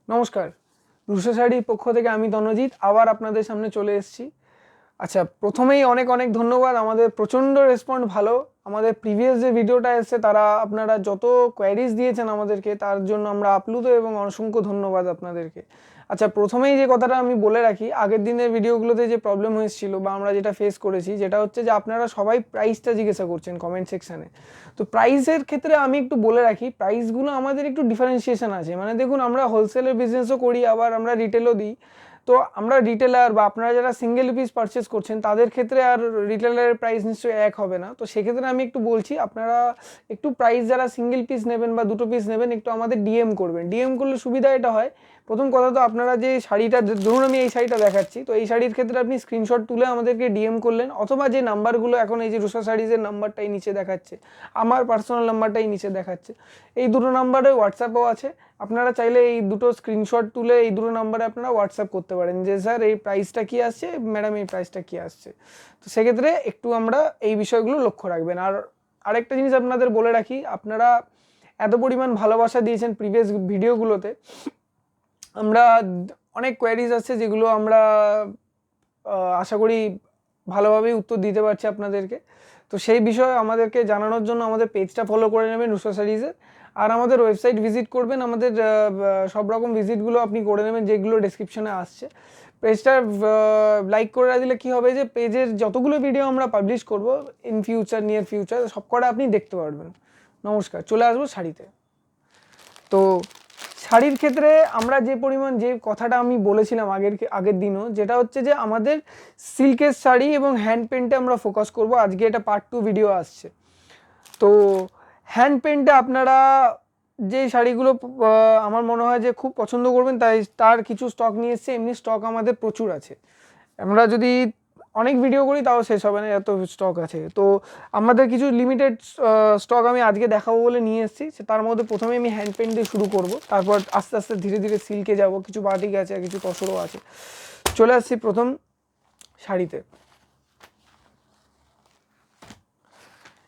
নমস্কার, রুষা শাড়ির পক্ষ থেকে আমি তনজিৎ আবার আপনাদের সামনে চলে এসেছি। আচ্ছা, প্রথমেই অনেক অনেক ধন্যবাদ। আমাদের প্রচণ্ড রেসপন্ড ভালো। আমাদের প্রিভিয়াস যে ভিডিওটা এসেছে তারা আপনারা যত কোয়ারিজ দিয়েছেন আমাদেরকে, তার জন্য আমরা আপ্লুত এবং অসংখ্য ধন্যবাদ আপনাদেরকে। আচ্ছা, প্রথমেই যে কথাটা আমি বলে রাখি, আগের দিনের ভিডিওগুলোতে যে প্রবলেম হয়েছিল বা আমরা যেটা ফেস করেছি, যেটা হচ্ছে যে আপনারা সবাই প্রাইসটা জিজ্ঞাসা করছেন কমেন্ট সেকশানে। তো প্রাইসের ক্ষেত্রে আমি একটু বলে রাখি, প্রাইসগুলো আমাদের একটু ডিফারেন্সিয়েশন আছে। মানে দেখুন, আমরা হোলসেলের বিজনেসও করি, আবার আমরা রিটেলও দিই। তো আমরা রিটেলার বা আপনারা যারা সিঙ্গেল পিস পারচেস করছেন তাদের ক্ষেত্রে আর রিটেলারের প্রাইস নিশ্চয়ই এক হবে না। তো সেক্ষেত্রে আমি একটু বলছি, আপনারা একটু প্রাইস যারা সিঙ্গেল পিস নেবেন বা দুটো পিস নেবেন, একটু আমাদের ডিএম করবেন। ডিএম করলে সুবিধা এটা হয়, প্রথম কথা তো আপনারা যে শাড়িটা, ধরুন আমি এই শাড়িটা দেখাচ্ছি, তো এই শাড়ির ক্ষেত্রে আপনি স্ক্রিনশট তুলে আমাদেরকে ডিএম করলেন, অথবা যে নাম্বারগুলো এখন এই যে রুষা শাড়িজের নাম্বারটাই নিচে দেখাচ্ছে, আমার পার্সোনাল নাম্বারটাই নিচে দেখাচ্ছে, এই দুটো নাম্বারে হোয়াটসঅ্যাপও আছে। আপনারা চাইলে এই দুটো স্ক্রিনশট তুলে এই দুটো নাম্বারে আপনারা হোয়াটসঅ্যাপ করতে পারেন যে স্যার এই প্রাইসটা কী আসছে, ম্যাডাম এই প্রাইসটা কী আসছে। তো সেক্ষেত্রে একটু আমরা এই বিষয়গুলো লক্ষ্য রাখবেন। আর আরেকটা জিনিস আপনাদের বলে রাখি, আপনারা এত পরিমাণ ভালোবাসা দিয়েছেন প্রিভিয়াস ভিডিওগুলোতে, আমরা অনেক কোয়ারিজ আছে যেগুলো আমরা আশা করি ভালোভাবেই উত্তর দিতে পারছি আপনাদেরকে। তো সেই বিষয়ে আমাদেরকে জানানোর জন্য আমাদের পেজটা ফলো করে নেবেন রুষা শাড়িজের, আর আমাদের ওয়েবসাইট ভিজিট করবেন। আমাদের সব রকম ভিজিটগুলো আপনি করে নেবেন যেগুলো ডেসক্রিপশনে আসছে। পেজটা লাইক করে দিলে কী হবে, যে পেজের যতগুলো ভিডিও আমরা পাবলিশ করব ইন ফিউচার, নিয়ার ফিউচার, সব কটা আপনি দেখতে পারবেন। নমস্কার, চলে আসবো শাড়িতে। তো শাড়ির ক্ষেত্রে আমরা যে পরিমাণ, যে কথাটা আমি বলেছিলাম আগের দিনও, যেটা হচ্ছে যে আমাদের সিল্কের শাড়ি এবং হ্যান্ড পেন্টে আমরা ফোকাস করব। আজকে এটা পার্ট 2 ভিডিও আসছে। তো হ্যান্ড পেন্টে আপনারা যে শাড়িগুলো আমার মনে হয় যে খুব পছন্দ করবেন, তাই তার কিছু স্টক নিয়ে এসছে। এমনি স্টক আমাদের প্রচুর আছে, আমরা যদি অনেক ভিডিও করি তাও শেষ হবে না, এত স্টক আছে। তো আমাদের কিছু লিমিটেড স্টক আমি আজকে দেখাবো বলে নিয়ে এসেছি। তার মধ্যে প্রথমে আমি হ্যান্ড পেন্ট দিয়ে শুরু করব, তারপর আস্তে আস্তে ধীরে ধীরে সিল্কে যাব, কিছু বাটিক আছে আর কিছু তসরও আছে। চলে আসছি প্রথম শাড়িতে।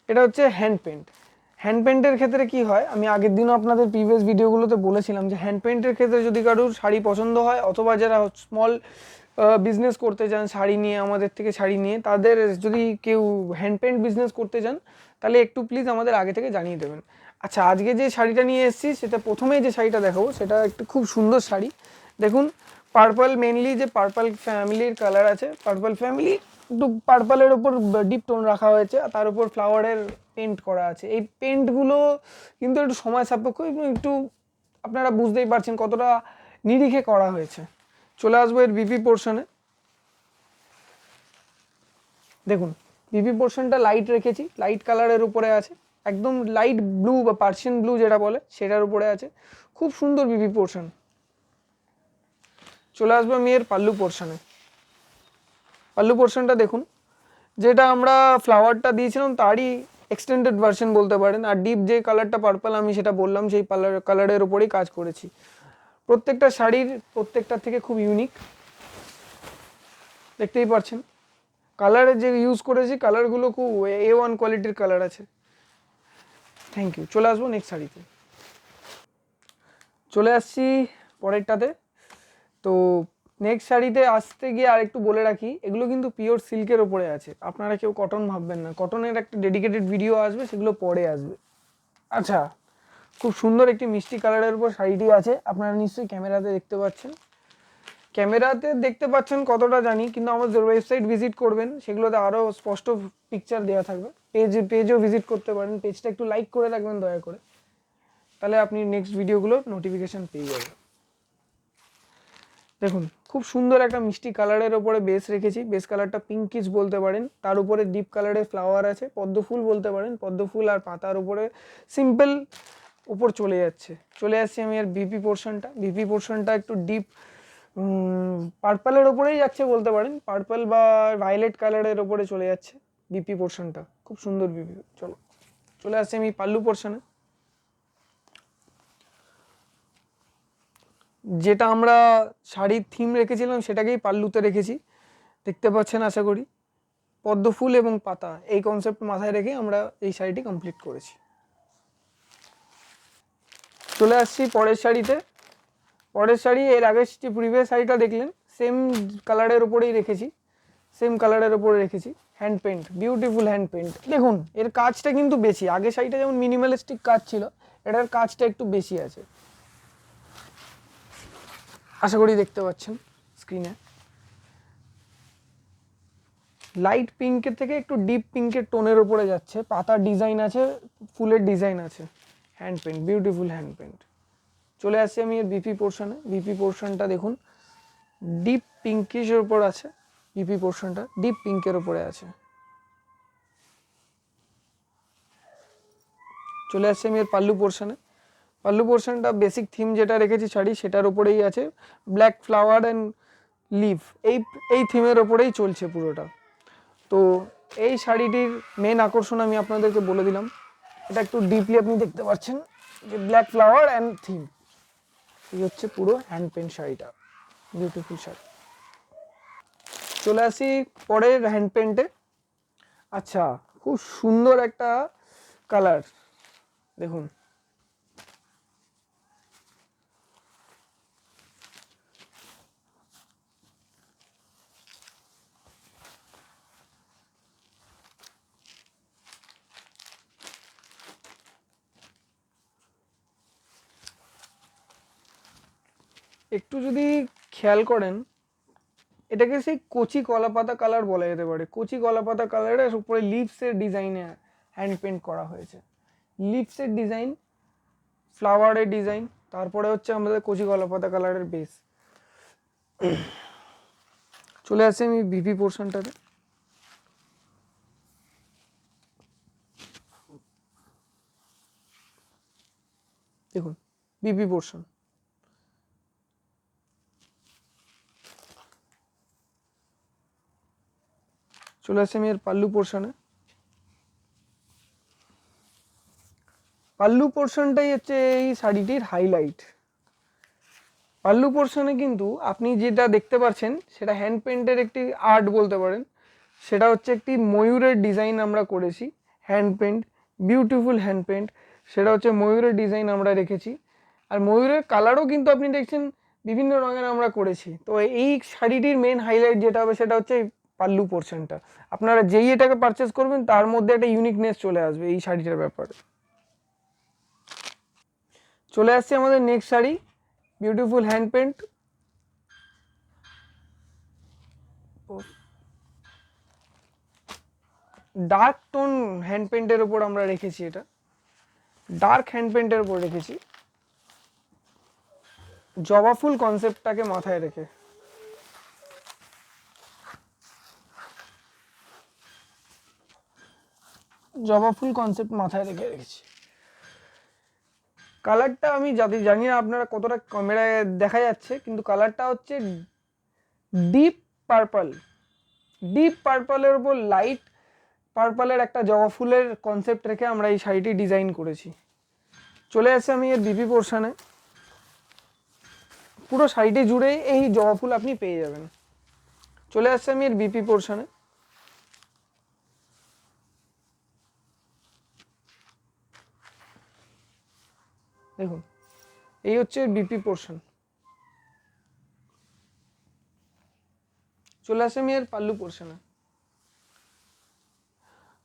এটা হচ্ছে হ্যান্ড পেন্ট। হ্যান্ড পেন্টের ক্ষেত্রে কি হয়, আমি আগের দিনও আপনাদের প্রিভিয়াস ভিডিওগুলোতে বলেছিলাম যে হ্যান্ড পেন্টের ক্ষেত্রে যদি কারোর শাড়ি পছন্দ হয়, অথবা যারা স্মল বিজনেস করতে চান শাড়ি নিয়ে, আমাদের থেকে শাড়ি নিয়ে, তাদের যদি কেউ হ্যান্ড পেন্ট বিজনেস করতে চান, তাহলে একটু প্লিজ আমাদের আগে থেকে জানিয়ে দেবেন। আচ্ছা, আজকে যে শাড়িটা নিয়ে এসেছি, সেটা প্রথমেই যে শাড়িটা দেখাবো সেটা একটু খুব সুন্দর শাড়ি। দেখুন, পার্পল, মেনলি যে পার্পল ফ্যামিলির কালার আছে, পার্পল ফ্যামিলি, একটু পার্পলের ওপর ডিপ টোন রাখা হয়েছে, আর তার উপর ফ্লাওয়ারের পেন্ট করা আছে। এই পেন্টগুলো কিন্তু একটু সময় সাপেক্ষ এবং একটু আপনারা বুঝতেই পারছেন কতটা নিরিখে করা হয়েছে। চলে আসবো এর বিপি পোর্শনে। দেখুন, বিপি পোর্শনটা লাইট রেখেছি, লাইট কালারের উপরে আছে, একদম লাইট ব্লু বা পার্সিয়ান ব্লু যেটা বলে সেটার উপরে আছে। খুব সুন্দর বিপি পোর্শন। চলে আসবো আমি এর পাল্লু পোর্শনে। পাল্লু পোর্শনটা দেখুন, যেটা আমরা ফ্লাওয়ারটা দিয়েছিলাম তারই এক্সটেন্ডেড ভার্সন বলতে পারেন। আর ডিপ যে কালারটা পার্পল আমি সেটা বললাম, সেই কালারের উপরেই কাজ করেছি। প্রত্যেকটা শাড়ির প্রত্যেকটা থেকে খুব ইউনিক, দেখতেই পাচ্ছেন। কালারের যে ইউজ করেছি, কালারগুলো খুব A1 কোয়ালিটির কালার আছে। Thank you. চলে আসবো নেক্সট শাড়িতে। চলে আসছি পরেরটাতে। তো নেক্সট শাড়িতে আসতে গিয়ে আর একটু বলে রাখি, এগুলো কিন্তু পিওর সিল্কের ওপরে আছে, আপনারা কেউ কটন ভাববেন না। কটনের একটা ডেডিকেটেড ভিডিও আসবে, সেগুলো পরে আসবে। আচ্ছা, খুব সুন্দর একটি মিষ্টি কালারের উপর শাড়িটি আছে, আপনারা নিশ্চয়ই ক্যামেরাতে দেখতে পাচ্ছেন। ক্যামেরাতে দেখতে পাচ্ছেন কতটা জানি, কিন্তু আমাদের ওয়েবসাইট ভিজিট করবেন, সেগুলোতে আরও স্পষ্ট পিকচার দেওয়া থাকবে। পেজও ভিজিট করতে পারেন, পেজটা একটু লাইক করে রাখবেন দয়া করে, তাহলে আপনি নেক্সট ভিডিওগুলোর নোটিফিকেশান পেয়ে যাবেন। দেখুন, খুব সুন্দর একটা মিষ্টি কালারের ওপরে বেস রেখেছি, বেস কালারটা পিঙ্কিশ বলতে পারেন, তার উপরে ডিপ কালারের ফ্লাওয়ার আছে, পদ্ম ফুল বলতে পারেন, পদ্ম ফুল আর পাতার উপরে সিম্পল উপর চলে যাচ্ছে। চলে আসছি আমি আর বিপি পোর্শনটা। বিপি পোর্শনটা একটু ডিপ পার্পলের ওপরেই যাচ্ছে বলতে পারেন, পার্পল বা ভায়োলেট কালারের ওপরে চলে যাচ্ছে বিপি পোর্শনটা, খুব সুন্দর বিপি। চলে আসছি আমি পাল্লু পোর্শনে। যেটা আমরা শাড়ির থিম রেখেছিলাম সেটাকেই পাল্লুতে রেখেছি, দেখতে পাচ্ছেন আশা করি। পদ্ম ফুল এবং পাতা, এই কনসেপ্ট মাথায় রেখে আমরা এই শাড়িটি কমপ্লিট করেছি। চলে আসছি পরের শাড়িতে। পরের শাড়ি, এর আগের যে প্রিভিয়াস শাড়িটা দেখলেন সেম কালারের উপরেই রেখেছি, সেম কালারের উপরে রেখেছি, hand paint, beautiful hand paint. দেখুন এর কাজটা কিন্তু বেশি, আগে শাড়িটা যেমন মিনিমালিস্টিক কাজ ছিল, এটার কাজটা একটু বেশি আছে, আশা করি দেখতে পাচ্ছেন স্ক্রিনে। লাইট পিঙ্কের থেকে একটু ডিপ পিঙ্কের টোনের উপরে যাচ্ছে, পাতার ডিজাইন আছে, ফুলের ডিজাইন আছে, hand paint, beautiful hand paint. চলে আসছি আমি এর বিপি পোর্শনে। বিপি পোর্শনটা দেখুন ডিপ পিঙ্কিশের উপর আছে, বিপি পোর্শনটা ডিপ পিঙ্কের উপরে আছে। চলে আসছি আমি এর পাল্লু পোর্শনে। পাল্লু পোর্শনটা বেসিক থিম যেটা রেখেছি শাড়ি সেটার উপরেই আছে, ব্ল্যাক ফ্লাওয়ার অ্যান্ড লিফ, এই থিমের ওপরেই চলছে পুরোটা। তো এই শাড়িটির মেন আকর্ষণ আমি আপনাদেরকে বলে দিলাম, এটা একটু ডিপলি আপনি দেখতে পাচ্ছেন যে ব্ল্যাক ফ্লাওয়ার অ্যান্ড থিম, এই হচ্ছে পুরো হ্যান্ড পেন্ট শাড়িটা, বিউটিফুল শাড়ি। চলে আসি পরের হ্যান্ড পেন্টে। আচ্ছা, খুব সুন্দর একটা কালার দেখুন, একটু যদি খেয়াল করেন এটাকে সেই কচি কলাপাতা কালার বলা যেতে পারে। কচি কলাপাতা কালারের উপরে লিভসের ডিজাইনে হ্যান্ড পেন্ট করা হয়েছে, লিভসের ডিজাইন, ফ্লাওয়ারের ডিজাইন, তারপরে হচ্ছে আমাদের কচি কলাপাতা কালারের বেস। চলে আসছি আমি বিপি পোর্শনটাতে। দেখুন বিপি পোর্শন, চলে আসছি আমি এর পাল্লু পোর্শনে। পাল্লু পোর্শনটাই হচ্ছে এই শাড়িটির হাইলাইট। পাল্লু পোর্শনে কিন্তু আপনি যেটা দেখতে পাচ্ছেন সেটা হ্যান্ড পেন্টের একটি আর্ট বলতে পারেন, সেটা হচ্ছে একটি ময়ূরের ডিজাইন আমরা করেছি, hand paint, beautiful hand paint, সেটা হচ্ছে ময়ূরের ডিজাইন আমরা রেখেছি। আর ময়ূরের কালারও কিন্তু আপনি দেখছেন বিভিন্ন রঙের আমরা করেছি। তো এই শাড়িটির মেন হাইলাইট যেটা হবে সেটা হচ্ছে পাল্লু পোর্শনটা। আপনারা যেই এটাকে পারচেস করবেন তার মধ্যে একটা ইউনিকনেস চলে আসবে এই শাড়িটার ব্যাপারে। চলে আসছে আমাদের next sari, beautiful hand paint, dark tone hand পেন্টের উপর আমরা রেখেছি, এটা ডার্ক হ্যান্ড পেন্টের উপর রেখেছি, জবা ফুল কনসেপ্টটাকে মাথায় রেখে। জবা ফুল কনসেপ্ট মাথায় রেখে রেখেছি। কালারটা আমি জানি না আপনারা কতটা ক্যামেরায় দেখা যাচ্ছে, কিন্তু কালারটা হচ্ছে ডিপ পার্পল, ডিপ পার্পলের উপর লাইট পার্পলের একটা জবা ফুলের কনসেপ্ট রেখে আমরা এই শাড়িটি ডিজাইন করেছি। চলে আসছে আমি এর বিপি পোর্শনে। পুরো শাড়িটি জুড়ে এই জবা ফুল আপনি পেয়ে যাবেন। চলে আসছে আমি এর বিপি পোর্শনে। দেখুন এই হচ্ছে বিপি পোর্শন। চলে আসে আমি এর পাল্লু পোর্শনে।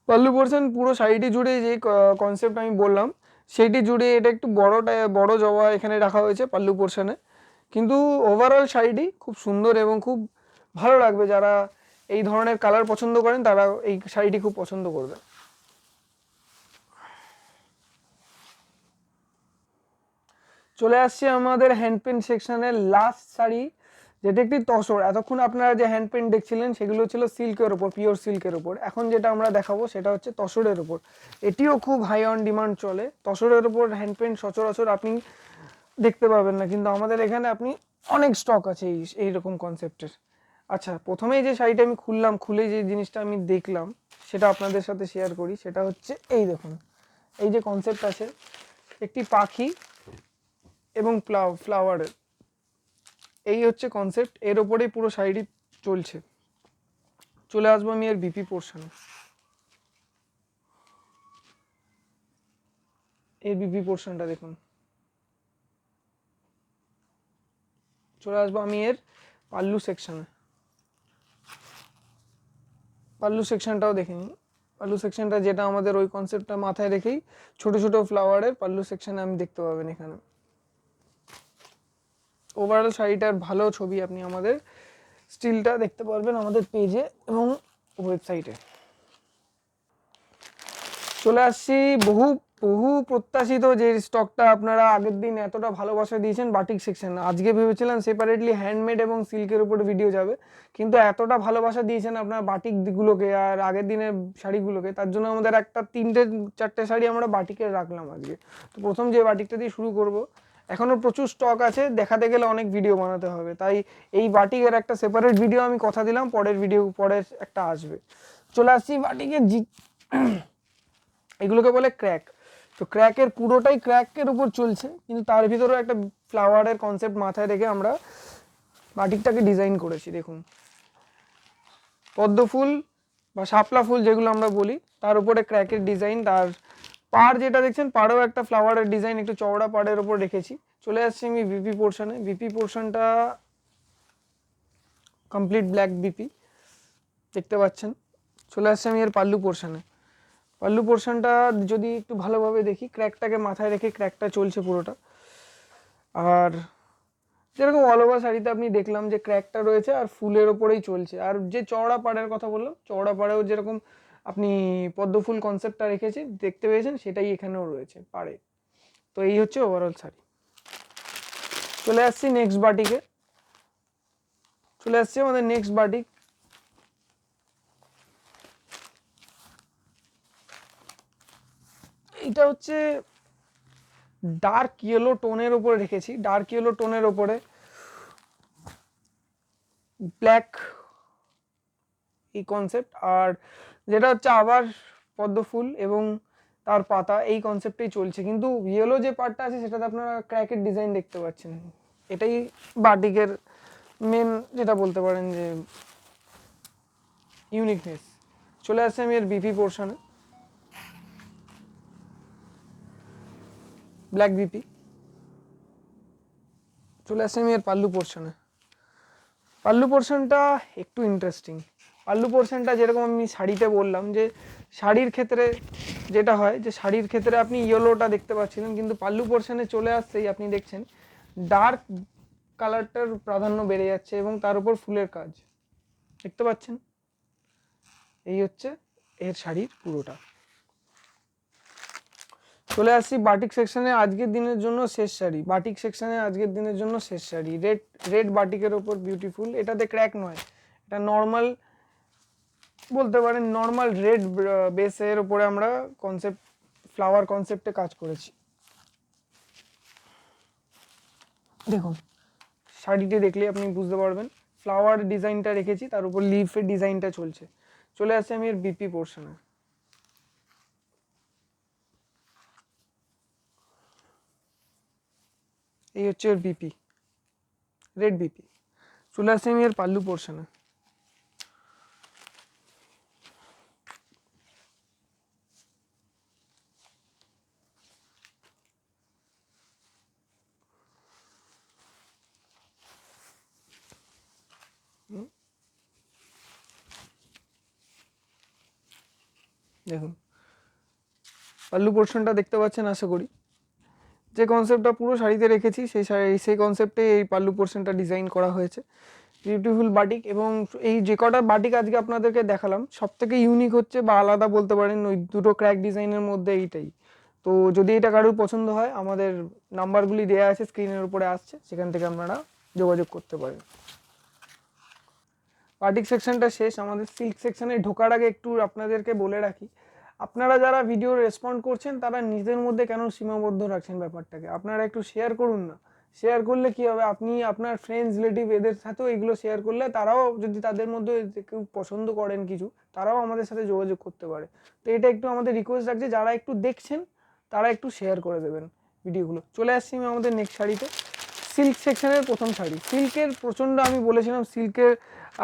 পাল্লু পোর্শন পুরো শাড়িটি জুড়ে যে কনসেপ্ট আমি বললাম সেইটি জুড়ে এটা একটু বড় জবা এখানে রাখা হয়েছে পাল্লু পোর্শনে, কিন্তু ওভারঅল শাড়িটি খুব সুন্দর এবং খুব ভালো লাগবে। যারা এই ধরনের কালার পছন্দ করেন তারা এই শাড়িটি খুব পছন্দ করবে। চলে আসছে আমাদের হ্যান্ড পেন্ট সেকশনের লাস্ট শাড়ি, যেটা একটি তসর। এতক্ষণ আপনারা যে হ্যান্ড পেন্ট দেখছিলেন সেগুলো ছিল সিল্কের ওপর, পিওর সিল্কের ওপর। এখন যেটা আমরা দেখাবো সেটা হচ্ছে তসরের ওপর। এটিও খুব হাই অন ডিমান্ড চলে। তসরের ওপর হ্যান্ড পেন্ট সচরাচর আপনি দেখতে পাবেন না, কিন্তু আমাদের এখানে আপনি অনেক স্টক আছে এইরকম কনসেপ্টের। আচ্ছা, প্রথমেই যে শাড়িটা আমি খুলে যে জিনিসটা আমি দেখলাম সেটা আপনাদের সাথে শেয়ার করি। সেটা হচ্ছে এই দেখুন, এই যে কনসেপ্ট আছে একটি পাখি এবং ফ্লাওয়ারের, এই হচ্ছে কনসেপ্ট, এর ওপরেই পুরো শাড়িটি চলছে। চলে আসবো আমি এর বিপি পোর্শনে। এর বিপি পোর্শনটা দেখুন, চলে আসবো আমি এর পাল্লু সেকশনে। পাল্লু সেকশনটাও দেখে নিই। পাল্লু সেকশনটা যেটা আমাদের ওই কনসেপ্টটা মাথায় রেখেই ছোট ছোট ফ্লাওয়ারের পাল্লু সেকশনে আমি দেখতে পাবেন এখানে। ওভারঅল শাড়িটার ভালো ছবি আপনি আমাদের স্টিলটা দেখতে পারবেন আমাদের পেজে এবং ওয়েবসাইটে। চলে আসছি বহু বহু প্রত্যাশিত যে স্টকটা আপনারা আগের দিন এতটা ভালোবাসা দিয়েছেন বাটিক সেকশন। আজকে ভেবেছিলাম সেপারেটলি হ্যান্ডমেড এবং সিল্কের উপরে ভিডিও যাবে, কিন্তু এতটা ভালোবাসা দিয়েছেন আপনারা বাটিক গুলোকে আর আগের দিনের শাড়িগুলোকে, তার জন্য আমাদের একটা 3-4টে শাড়ি আমরা বাটিকের রাখলাম আজকে। তো প্রথম যে বাটিকটা দিয়ে শুরু করব, এখনও প্রচুর স্টক আছে, দেখাতে গেলে অনেক ভিডিও বানাতে হবে, তাই এই বাটিকের একটা সেপারেট ভিডিও আমি কথা দিলাম পরের একটা আসবে। চলে আসছি বাটিকের এগুলোকে বলে ক্র্যাক। তো ক্র্যাকের পুরোটাই ক্র্যাকের উপর চলছে, কিন্তু তার ভিতরেও একটা ফ্লাওয়ারের কনসেপ্ট মাথায় রেখে আমরা বাটিকটাকে ডিজাইন করেছি। দেখুন, পদ্ম ফুল বা শাপলা ফুল যেগুলো আমরা বলি, তার উপরে ক্র্যাকের ডিজাইন। তার পাড় যেটা দেখছেন, পাড়েও একটা ফ্লাওয়ারের ডিজাইন একটু চওড়া পাড়ের উপর রেখেছি। চলে আসছি আমি বিপি পোর্শনে। বিপি পোর্শনটা কমপ্লিট ব্ল্যাক বিপি দেখতে পাচ্ছেন। চলে আসছি আমি এর পাল্লু পোর্শনে। পাল্লু পোর্শনটা যদি একটু ভালোভাবে দেখি, ক্র্যাকটাকে মাথায় রেখে ক্র্যাকটা চলছে পুরোটা। আর যেরকম অল ওভার শাড়িতে আপনি দেখলাম যে ক্র্যাকটা রয়েছে আর ফুলের ওপরেই চলছে। আর যে চওড়া পাড়ের কথা বললাম, চওড়া পাড়েও যেরকম আপনি পদ্ম ফুল কনসেপ্টটা রেখেছি দেখতে পেয়েছেন, সেটাই এখানেও রয়েছে পাড়ে। তো এই হচ্ছে ওভারঅল শাড়ি। চলে আসছি নেক্সট বাটিকে। চলে আসছি আমাদের নেক্সট বাটিক। এটা হচ্ছে ডার্ক ইয়েলো টোনের উপরে রেখেছি, ডার্ক ইয়েলো টোনের উপরে ব্ল্যাক এই কনসেপ্ট। আর যেটা হচ্ছে আবার পদ্ম ফুল এবং তার পাতা, এই কনসেপ্টেই চলছে, কিন্তু ইয়েলো যে পার্টটা আছে সেটাতে আপনারা ক্র্যাকের ডিজাইন দেখতে পাচ্ছেন। এটাই বাটিকের মেন যেটা বলতে পারেন যে ইউনিকনেস। চলে আসছে আমি এর বিপি পোর্শনে। Black BP. চলে আসছে আমি এর পাল্লু পোর্শনে। পাল্লু পোর্শনটা একটু ইন্টারেস্টিং। পাল্লু পোর্শনটা যেরকম আমি শাড়িতে বললাম যে শাড়ির ক্ষেত্রে যেটা হয় যে শাড়ির ক্ষেত্রে আপনি ইয়েলোটা দেখতে পাচ্ছিলেন, কিন্তু পাল্লু পোর্শনে চলে আসতেই আপনি দেখছেন ডার্ক কালারটার প্রাধান্য বেড়ে যাচ্ছে এবং তার উপর ফুলের কাজ দেখতে পাচ্ছেন। এই হচ্ছে এর শাড়ির পুরোটা। চলে আসছি বাটিক সেকশনে আজকের দিনের জন্য শেষ শাড়ি। বাটিক সেকশনে আজকের দিনের জন্য শেষ শাড়ি, রেড বাটিকের ওপর বিউটিফুল। এটাতে ক্র্যাক নয়, এটা নর্মাল বলতে পারেন, নর্মাল রেড বেসের উপরে আমরা কনসেপ্ট ফ্লাওয়ার কনসেপ্টে কাজ করেছি। দেখুন, শাড়িটি দেখলে আপনি বুঝতে পারবেন ফ্লাওয়ার ডিজাইনটা রেখেছি, তার উপর লিফের ডিজাইনটা চলছে। চলে আসছে আমি এর বিপি পোর্শনে। এই হচ্ছে এর বিপি, রেড বিপি। চলে আসছে আমি এর পাল্লু পোর্শনে। দেখুন, পাল্লু পোর্শনটা দেখতে পাচ্ছেন আশা করি। যে কনসেপ্টটা পুরো শাড়িতে রেখেছি সেই কনসেপ্টে এই পাল্লু পোর্শনটা ডিজাইন করা হয়েছে। Beautiful batik. এবং এই যে কটা বাটিক আজকে আপনাদেরকে দেখালাম, সব থেকে ইউনিক হচ্ছে বা আলাদা বলতে পারেন ওই দুটো ক্র্যাক ডিজাইনের মধ্যে এইটাই। তো যদি এটা কারোর পছন্দ হয়, আমাদের নাম্বারগুলি দেওয়া আছে স্ক্রিনের উপরে আসছে, সেখান থেকে আপনারা যোগাযোগ করতে পারেন। বাটিক সেকশনটা শেষ। আমাদের সিল্ক সেকশনে ঢোকার আগে একটু আপনাদেরকে বলে রাখি, আপনারা যারা ভিডিও রেসপন্ড করছেন তারা নিজের মধ্যে কেন সীমাবদ্ধ রাখছেন ব্যাপারটাকে, আপনারা একটু শেয়ার করুন না। শেয়ার করলে কি হবে, আপনি আপনার ফ্রেন্ডস রিলেটিভ এদের সাথেও এগুলো শেয়ার করলে তারাও যদি তাদের মধ্যে কেউ পছন্দ করেন কিছু, তারাও আমাদের সাথে যোগাযোগ করতে পারে। তো এটা একটু আমাদের রিকোয়েস্ট রাখছে, যারা একটু দেখছেন তারা একটু শেয়ার করে দেবেন ভিডিওগুলো। চলে আসছি আমি আমাদের নেক্সট শাড়িতে। সিল্ক সেকশনের প্রথম শাড়ি। সিল্কের প্রচণ্ড, আমি বলেছিলাম সিল্কের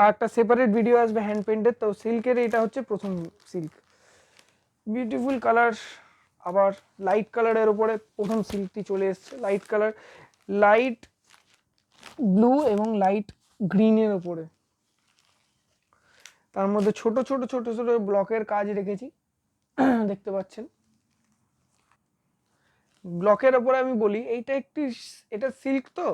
একটা সেপারেট ভিডিও আসবে হ্যান্ড পেন্টের, তো সিল্কের এটা হচ্ছে প্রথম সিল্ক। বিউটিফুল কালার, আবার লাইট কালারের উপরে প্রথম সিল্কটি চলে এসছে। লাইট কালার, লাইট ব্লু এবং লাইট গ্রিনের ওপরে, তার মধ্যে ছোট ছোট ছোট ছোট ব্লকের কাজ রেখেছি দেখতে পাচ্ছেন। ব্লকের ওপরে আমি বলি এইটা এটা সিল্ক, তো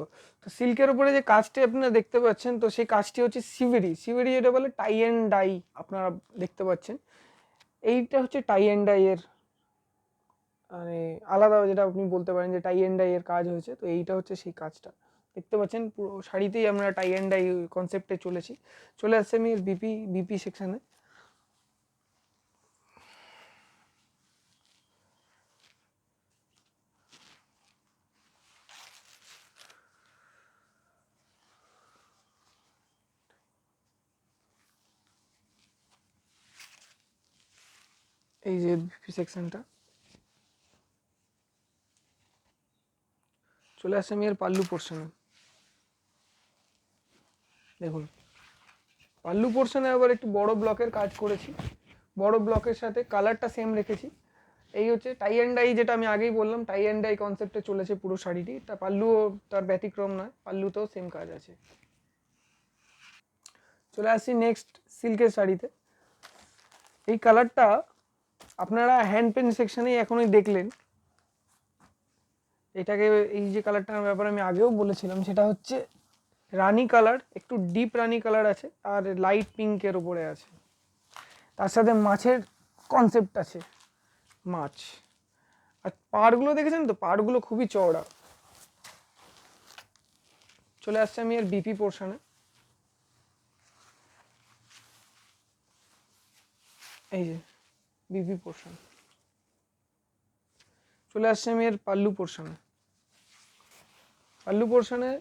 সিল্কের উপরে যে কাজটি আপনারা দেখতে পাচ্ছেন, তো সেই কাজটি হচ্ছে সিভেরি, সিভেরি যেটা বলে টাই অ্যান্ড ডাই আপনারা দেখতে পাচ্ছেন। এইটা হচ্ছে টাই অ্যান্ড ডাই এর মানে আলাদা, যেটা আপনি বলতে পারেন যে টাই অ্যান্ড ডাই এর কাজ হয়েছে, তো এইটা হচ্ছে সেই কাজটা দেখতে পাচ্ছেন। পুরো শাড়িতেই আমরা টাই অ্যান্ড ডাই কনসেপ্টে চলে আসছে আমি বিপি সেকশনে। এই যে বিপি সেকশনটা চলে আসছে আমি এর পাল্লু পোর্শনে। দেখুন পাল্লু পোর্শনে আবার একটু বড় ব্লকের কাজ করেছি, বড় ব্লকের সাথে কালারটা সেম রেখেছি। এই হচ্ছে টাই অ্যান্ড ডাই, যেটা আমি আগেই বললাম টাই অ্যান্ড ডাই কনসেপ্টে চলেছে পুরো শাড়িটি। তা পাল্লুও তার ব্যতিক্রম নয়, পাল্লুতেও সেম কাজ আছে। চলে আসছি নেক্সট সিল্কের শাড়িতে। এই কালারটা আপনারা হ্যান্ড পেন সেকশনেই এখনই দেখলেন। এটাকে, এই যে কালারটার ব্যাপারে আমি আগেও বলেছিলাম, সেটা হচ্ছে রানি কালার, একটু ডিপ রানি কালার আছে আর লাইট পিঙ্কের ওপরে আছে, তার সাথে মাছের কনসেপ্ট আছে, মাছ। আর পাড়গুলো দেখেছেন তো, পাড়গুলো খুবই চওড়া। চলে আসছে আমি এর বিপি পোর্শনে। এই যে বিপি পোর্শন। চলে আসছে আমি এর পাল্লু পোর্শনে। পাল্লু পোর্শনে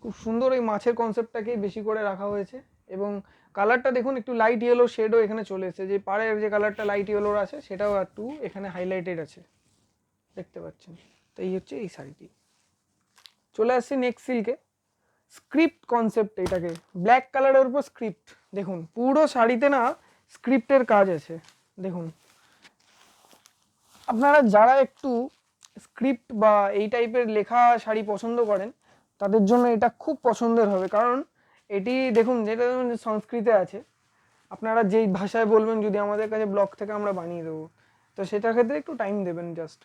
খুব সুন্দর এই মাছের কনসেপ্টটাকেই বেশি করে রাখা হয়েছে, এবং কালারটা দেখুন একটু লাইট ইয়েলো শেডও এখানে চলে এসেছে। যে পাড়ের যে কালারটা লাইট ইয়েলোর আছে সেটাও একটু এখানে হাইলাইটেড আছে, দেখতে পাচ্ছেন। তো এই হচ্ছে এই শাড়িটি। চলে আসছি নেক্সট সিল্কে, স্ক্রিপ্ট কনসেপ্ট। এটাকে ব্ল্যাক কালারের উপর স্ক্রিপ্ট, দেখুন পুরো শাড়িতে না স্ক্রিপ্টের কাজ আছে। দেখুন আপনারা যারা একটু স্ক্রিপ্ট বা এই টাইপের লেখা শাড়ি পছন্দ করেন তাদের জন্য এটা খুব পছন্দের হবে, কারণ এটি দেখুন যেটা সংস্কৃতে আছে, আপনারা যেই ভাষায় বলবেন যদি আমাদের কাছে ব্লক থেকে আমরা বানিয়ে দেবো, তো সেটার ক্ষেত্রে একটু টাইম দেবেন জাস্ট।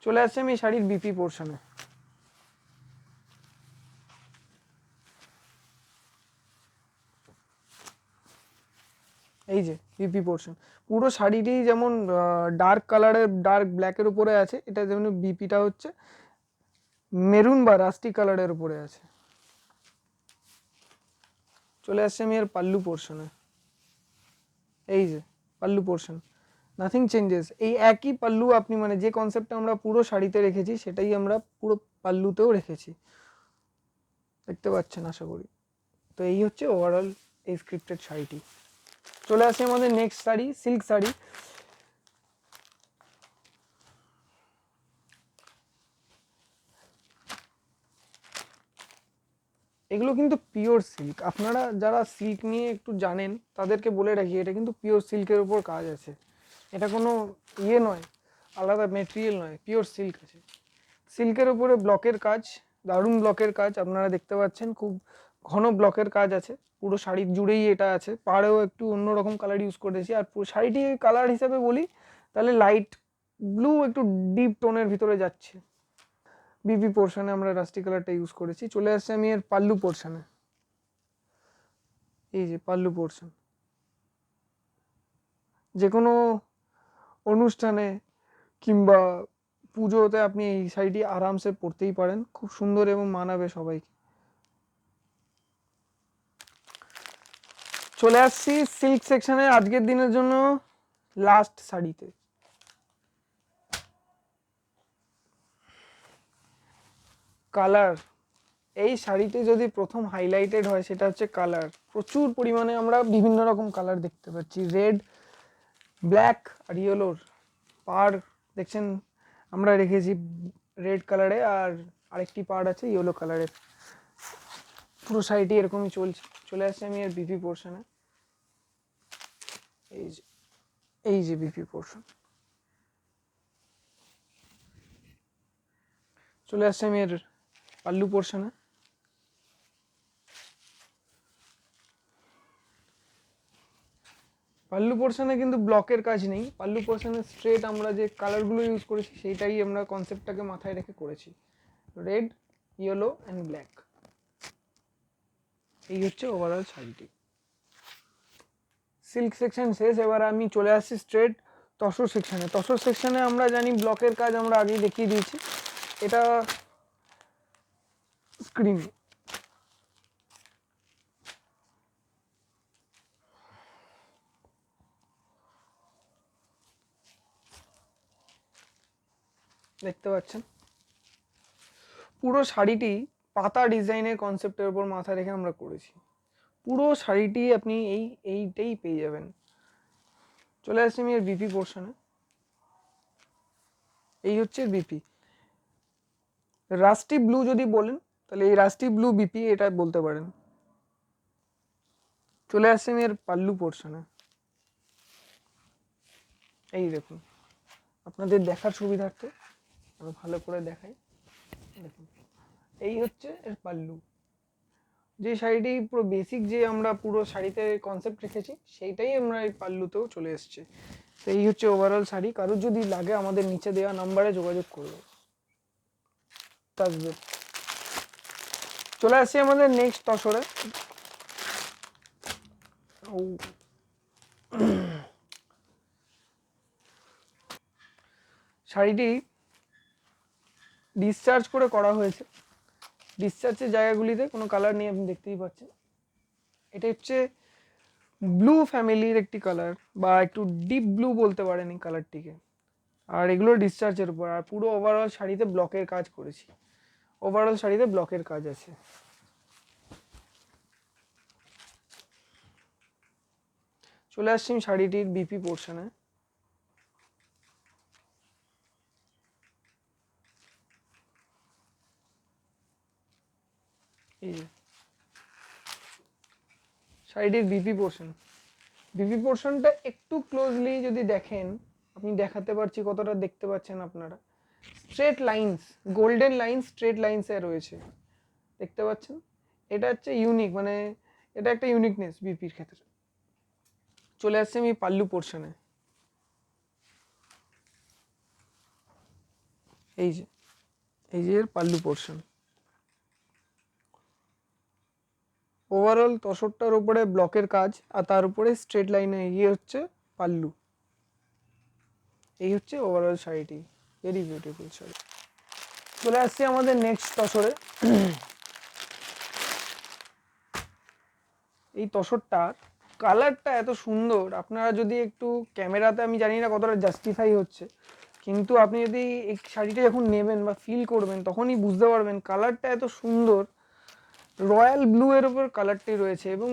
চলে আসছে আমি শাড়ির বিপি পোর্শনে। এই যে বিপি পোর্শন, পুরো শাড়িটি যেমন ডার্ক কালারের ডার্ক ব্ল্যাকের উপরে আছে, এটা যেমন বিপিটা হচ্ছে মেরুন বা রাস্টি কালারের উপরে আছে। চলে আসছে আমি এর পাল্লু পোর্শনে। এই যে পাল্লু পোর্শন, নাথিং চেঞ্জেস, এই একই পাল্লু আপনি মানে যে কনসেপ্টটা আমরা পুরো শাড়িতে রেখেছি সেটাই আমরা পুরো পাল্লুতেও রেখেছি, দেখতে পাচ্ছেন আশা করি। তো এই হচ্ছে ওভারঅল এই স্ক্রিপ্টেড শাড়িটি। চলে আসে আমাদের নেক্সট শাড়ি, সিল্ক শাড়ি। এগুলো কিন্তু পিওর সিল্ক, আপনারা যারা সিল্ক নিয়ে একটু জানেন তাদেরকে বলে রাখি এটা কিন্তু পিওর সিল্কের উপর কাজ আছে, এটা কোনো ইয়ে নয়, আলাদা মেটেরিয়াল নয়, পিওর সিল্ক আছে। সিল্কের উপরে ব্লকের কাজ, দারুণ ব্লকের কাজ আপনারা দেখতে পাচ্ছেন, খুব ঘন ব্লকের কাজ আছে পুরো শাড়ি জুড়েই এটা আছে। পাড়েও একটু অন্যরকম কালার ইউজ করেছি, আর পুরো শাড়িটি কালার হিসাবে বলি তাহলে লাইট ব্লু একটু ডিপ টোনের ভিতরে যাচ্ছে। বিপি পোর্শনে আমরা রাস্টি কালারটা ইউজ করেছি। চলে আসছে আমি এর পাল্লু পোর্শনে। এই যে পাল্লু পোর্শন, যে কোনো অনুষ্ঠানে কিংবা পুজোতে আপনি এই শাড়িটি আরামসে পরতেই পারেন, খুব সুন্দর এবং মানাবে সবাইকে। চলে আসছি সিল্ক সেকশনে আজকের দিনের জন্য লাস্ট শাড়িতে। কালার, এই শাড়িতে যদি প্রথম হাইলাইটেড হয় সেটা হচ্ছে কালার। প্রচুর পরিমাণে আমরা বিভিন্ন রকম কালার দেখতে পাচ্ছি, রেড, ব্ল্যাক আর ইয়েলোর পাড় দেখছেন আমরা রেখেছি রেড কালারে, আর আরেকটি পাড় আছে ইয়েলো কালারের। পুরো শাড়িটি এরকমই চলছে। চলে আসছে আমি এর বিপি পোর্শনে। এই যে এই যে বিপি পোর্শন। চলে আসছে আমি এর পাল্লু পোর্শনে। পাল্লু পোর্শনে কিন্তু ব্লকের কাজ নেই, পাল্লু পোর্শনে স্ট্রেট আমরা যে কালারগুলো ইউজ করেছি সেইটাই আমরা কনসেপ্টটাকে মাথায় রেখে করেছি, রেড, ইয়েলো অ্যান্ড ব্ল্যাক। এই হচ্ছে ওভারঅল শাড়িটি। সিল্ক সেকশন শেষ, এবার আমি চলে আসছি স্ট্রেট তসর সেকশনে। তসর সেকশনে আমরা জানি ব্লকের কাজ আমরা আগেই দেখিয়ে দিয়েছি, এটা স্ক্রিন। দেখতে পাচ্ছেন পুরো শাড়িটি পাতা ডিজাইনের কনসেপ্টের উপর মাথা রেখে আমরা করেছি। পুরো শাড়িটি আপনি এইটাই পেয়ে যাবেন। চলে আসছি আমি এর বিপি পোর্শনে। এই হচ্ছে বিপি, রাস্টি ব্লু যদি বলেন তাহলে এই রাস্টি ব্লু বিপি এটা বলতে পারেন। চলে আসছি আমি এর পাল্লু পোর্শনে। এই দেখুন, আপনাদের দেখার সুবিধার্থে আরো ভালো করে দেখাই। দেখুন এই হচ্ছে এর পাল্লু। যে শাড়িটি পুরো বেসিক যে আমরা পুরো শাড়িতে কনসেপ্ট রেখেছি সেইটাই আমরা এই পাল্লুতেও চলে এসছে। তো এই হচ্ছে ওভারঅল শাড়ি। কারোর যদি লাগে আমাদের নিচে দেওয়া নাম্বারে যোগাযোগ করবে। তাজবে চলে আসছি আমাদের নেক্সট তসরে। শাড়িটি ডিসচার্জ করে করা হয়েছে, ডিসচার্জের জায়গাগুলিতে কোনো কালার নেই, আপনি দেখতেই পাচ্ছেন। এটা হচ্ছে ব্লু ফ্যামিলির একটি কালার, বা একটু ডিপ ব্লু বলতে পারেন এই কালারটিকে। আর এগুলো ডিসচার্জের উপর, আর পুরো ওভারঅল শাড়িতে ব্লকের কাজ করেছি। ওভারঅল শাড়িতে ব্লকের কাজ আছে। চলে আসছি শাড়িটির বিপি পোর্শনে। এই যে শাড়িটির বিপি পোর্শন, বিপি পোর্শনটা একটু ক্লোজলি যদি দেখেন, আপনি দেখাতে পারছি কতটা দেখতে পাচ্ছেন আপনারা। Straight lines, golden lines straight লাইন্সে রয়েছে, দেখতে পাচ্ছেন। এটা হচ্ছে ইউনিক, মানে এটা একটা ইউনিকনেস বিপির ক্ষেত্রে। চলে আসছে আমি পাল্লু পোর্শনে। এই যে এর পাল্লু পোর্শন। ওভারঅল তসরটার উপরে ব্লকের কাজ, আর তার উপরে স্ট্রেট লাইনে এগিয়ে হচ্ছে পাল্লু। এই হচ্ছে ওভারঅল শাড়িটি, ভেরি বিউটিফুল শাড়ি। চলে আসছি আমাদের নেক্সট তসরে। এই তসরটার কালারটা এত সুন্দর, আপনারা যদি একটু ক্যামেরাতে, আমি জানি না কতটা জাস্টিফাই হচ্ছে, কিন্তু আপনি যদি এই শাড়িটা যখন নেবেন বা ফিল করবেন তখনই বুঝতে পারবেন কালারটা এত সুন্দর। রয়্যাল ব্লু এর উপর কালারটি রয়েছে এবং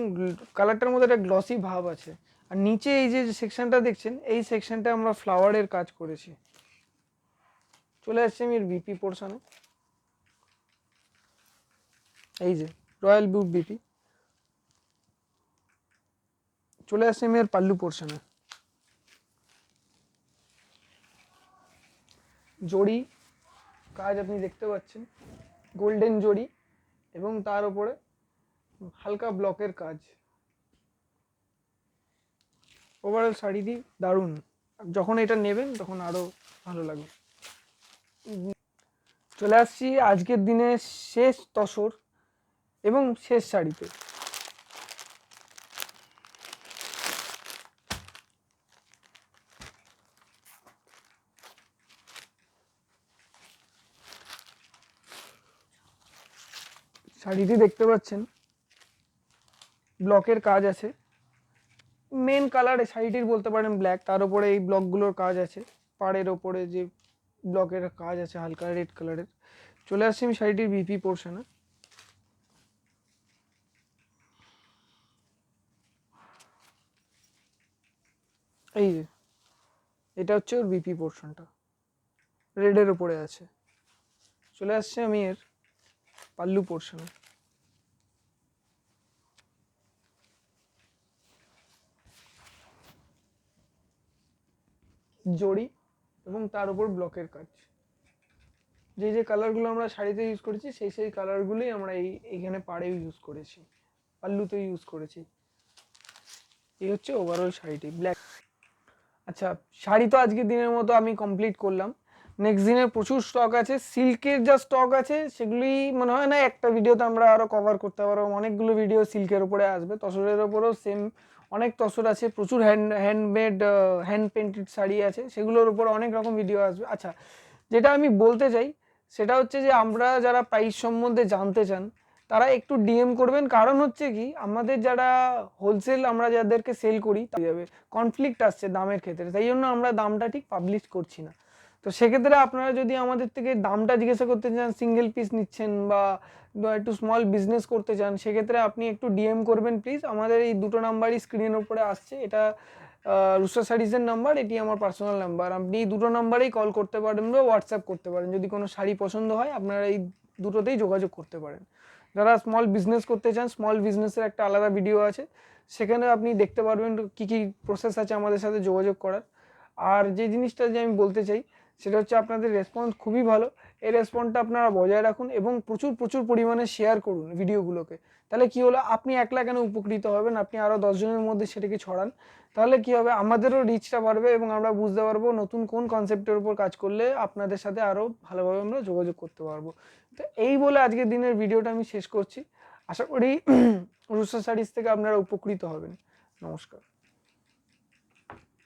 কালারটার মধ্যে একটা গ্লসি ভাব আছে। আর নিচে এই যে সেকশনটা দেখছেন, এই সেকশনটা আমরা ফ্লাওয়ারের কাজ করেছি। চলে আসছি আমি এর বিপি পোর্শনে। এই যে রয়্যাল ব্লু বিপি। চলে আসছি আমি এর পাল্লু পোর্শনে। জড়ি কাজ আপনি দেখতে পাচ্ছেন, গোল্ডেন জড়ি, এবং তার উপরে হালকা ব্লকের কাজ। ওভারঅল শাড়িটি দারুণ, যখন এটা নেবেন তখন আরো ভালো লাগবে। চলে আসছি আজকের দিনে শেষ তসর এবং শেষ শাড়িতে। শাড়িটি দেখতে পাচ্ছেন ব্লকের কাজ আছে, মেন কালার শাড়িটির বলতে পারেন ব্ল্যাক, তার উপরে এই ব্লকগুলোর কাজ আছে, পাড়ের ওপরে যে ব্লকের কাজ আছে হালকা রেড কালারের। চলে আসছি আমি শাড়িটির বিপি পোর্শনে। এই যে এটা হচ্ছে ওর বিপি পোর্শনটা, রেডের ওপরে আছে। চলে আসছে আমি এর পাল্লু পোর্শনে। জড়ি এবং তার উপর ব্লকের কাজ। যে যে কালারগুলো আমরা শাড়িতে ইউজ করেছি সেই কালারগুলোই আমরা এইখানে পাড়েও ইউজ করেছি, পাল্লুতে ইউজ করেছি। এই হচ্ছে ওভারঅল শাড়িটি ব্ল্যাক। আচ্ছা, শাড়ি তো আজকের দিনের মতো আমি কমপ্লিট করলাম। নেক্সট দিনের প্রচুর স্টক আছে, সিল্কের যা স্টক আছে সেগুলি মনে হয় না একটা ভিডিওতে আমরা আরও কভার করতে পারবো। অনেকগুলো ভিডিও সিল্কের উপরে আসবে, তসরের ওপরেও সেম অনেক তসর আছে, প্রচুর হ্যান্ডমেড হ্যান্ড পেন্টেড শাড়ি আছে, সেগুলোর উপর অনেক রকম ভিডিও আসবে। আচ্ছা, যেটা আমি বলতে চাই সেটা হচ্ছে যে আমরা যারা প্রাইস সম্বন্ধে জানতে চান তারা একটু ডিএম করবেন। কারণ হচ্ছে কি, আমাদের যারা হোলসেল আমরা যাদেরকে সেল করি যাবে কনফ্লিক্ট আসছে দামের ক্ষেত্রে, তাই জন্য আমরা দামটা ঠিক পাবলিশ করছি না। তো সেক্ষেত্রে আপনারা যদি আমাদের থেকে দামটা জিজ্ঞাসা করতে চান, সিঙ্গেল পিস নিচ্ছেন বা একটু স্মল বিজনেস করতে চান, সেক্ষেত্রে আপনি একটু ডিএম করবেন প্লিজ। আমাদের এই দুটো নাম্বারই স্ক্রিনের উপরে আসছে, এটা রুষা শাড়িজের নাম্বার, এটি আমার পার্সোনাল নাম্বার। আপনি এই দুটো নাম্বারেই কল করতে পারেন বা হোয়াটসঅ্যাপ করতে পারেন। যদি কোনো শাড়ি পছন্দ হয় আপনারা এই দুটোতেই যোগাযোগ করতে পারেন। যারা স্মল বিজনেস করতে চান, স্মল বিজনেসের একটা আলাদা ভিডিও আছে, সেখানে আপনি দেখতে পারবেন কী কী প্রসেস আছে আমাদের সাথে যোগাযোগ করার। আর যে জিনিসটা যে আমি বলতে চাই সেটা হচ্ছে আপনাদের রেসপন্স খুবই ভালো। এই রেসপন্সটা আপনারা বজায় রাখুন এবং প্রচুর প্রচুর পরিমাণে শেয়ার করুন ভিডিওগুলোকে। তাহলে কি হলো, আপনি একলা কেন উপকৃত হবেন, আপনি আরও 10 জনের মধ্যে সেটাকে ছড়ান। তাহলে কি হবে, আমাদেরও রিচটা বাড়বে এবং আমরা বুঝতে পারবো নতুন কোন কনসেপ্টের উপর কাজ করলে আপনাদের সাথে আরও ভালোভাবে আমরা যোগাযোগ করতে পারবো। তো এই বলে আজকের দিনের ভিডিওটা আমি শেষ করছি। আশা করি রুষা শাড়িজ থেকে আপনারা উপকৃত হবেন। নমস্কার।